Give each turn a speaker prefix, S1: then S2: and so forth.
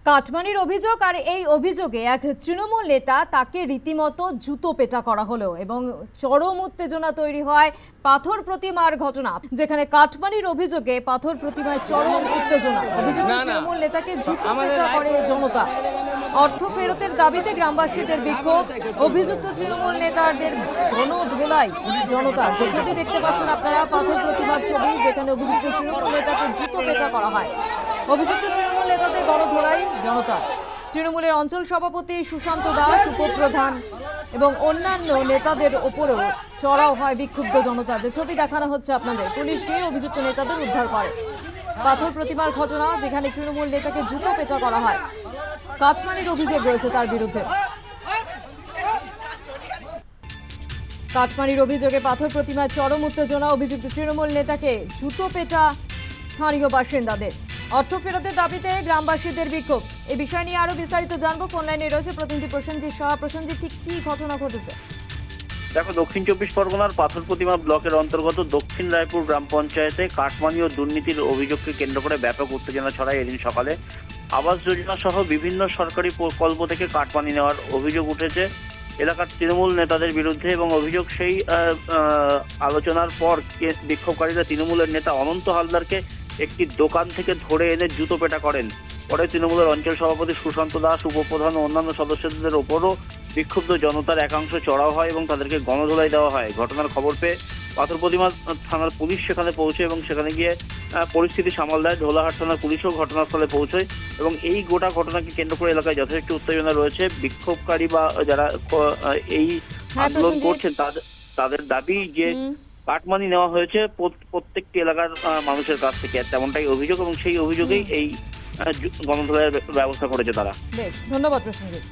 S1: কাটমানির অভিযোগ, আর এই অভিযোগে এক তৃণমূল নেতা তাকে রীতিমতো জুতো পেটা করা হলো এবং চরম উত্তেজনা তৈরি হয় পাথর প্রতিমার ঘটনা, যেখানে কাটমানির অভিযোগে পাথর প্রতিমায় চরম উত্তেজনা। অভিযুক্ত তৃণমূল নেতাকে জুতো পেটা করে জনতা। অর্থ ফেরতের দাবিতে গ্রামবাসীদের বিক্ষোভ। অভিযুক্ত তৃণমূল নেতাদের গণধোলাই জনতা। যে ছবি দেখতে পাচ্ছেন আপনারা, পাথর প্রতিমার ছবি, যেখানে অভিযুক্ত তৃণমূল নেতাকে জুতো পেটা করা হয়। অভিযুক্ত তৃণমূল নেতাদের গণধোলাই জনতা। তৃণমূলের অঞ্চল সভাপতি সুশান্ত দাস, উপপ্রধান এবং অন্যান্য নেতাদের ওপরেও চড়াও হয় বিক্ষুব্ধ জনতা। যে ছবি দেখানো হচ্ছে আপনাদের, পুলিশ গিয়ে অভিযুক্ত নেতাদের উদ্ধার করে। পাথর প্রতিমার ঘটনা, যেখানে তৃণমূল নেতাকে জুতো পেটা করা হয়। কাটমানির অভিযোগ রয়েছে তার বিরুদ্ধে। কাটমানির অভিযোগে পাথর প্রতিমায় চরম উত্তেজনা। অভিযুক্ত তৃণমূল নেতাকে জুতো পেটা স্থানীয় বাসিন্দাদের। অর্থ ফেরতের দাবিতে গ্রামবাসীদের বিক্ষোভ। এই বিষয় নিয়ে আরো বিস্তারিত জানবো। ফোন লাইনে রয়েছে প্রতিনিধি প্রসেনজিৎ সাহা। প্রসেনজিৎ, ঠিক কি ঘটনা ঘটেছে?
S2: দেখো, দক্ষিণ চব্বিশ পরগনার পাথর প্রতিমা ব্লকের অন্তর্গত দক্ষিণ রায়পুর গ্রাম পঞ্চায়েতে কাটমানি ও দুর্নীতির অভিযোগকে কেন্দ্র করে ব্যাপক উত্তেজনা ছড়ায় এদিন সকালে। আবাস যোজনা সহ বিভিন্ন সরকারি প্রকল্প থেকে কাটমানি নেওয়ার অভিযোগ উঠেছে এলাকার তৃণমূল নেতাদের বিরুদ্ধে, এবং অভিযোগ সেই আলোচনার পর বিক্ষোভকারীরা তৃণমূলের নেতা অনন্ত হালদারকে একটি দোকান থেকে ধরে এনে জুতো পেটা করেন। পরে তৃণমূলের অঞ্চল সভাপতি সুশান্ত দাস, উপপ্রধান ও অন্যান্য সদস্যদের ওপরও বিক্ষুব্ধ জনতার একাংশ চড়াও হয় এবং তাদেরকে গণধোলাই দেওয়া হয়। ঘটনার খবর পেয়ে পাথর প্রতিমা থানার পুলিশ সেখানে পৌঁছে এবং সেখানে গিয়ে পরিস্থিতি সামাল দেয়। ঢোলাহাট থানার পুলিশও ঘটনাস্থলে পৌঁছয় এবং এই গোটা ঘটনাকে কেন্দ্র করে এলাকায় যথেষ্ট উত্তেজনা রয়েছে। বিক্ষোভকারী বা যারা এই আন্দোলন করছেন তাদের দাবি যে কাটমানি নেওয়া হয়েছে প্রত্যেকটি এলাকার মানুষের কাছ থেকে, তেমনটাই অভিযোগ, এবং সেই অভিযোগেই এই গণধোলাইয়ের ব্যবস্থা করেছে তারা।
S1: বেশ, ধন্যবাদ প্রসেনজিৎ।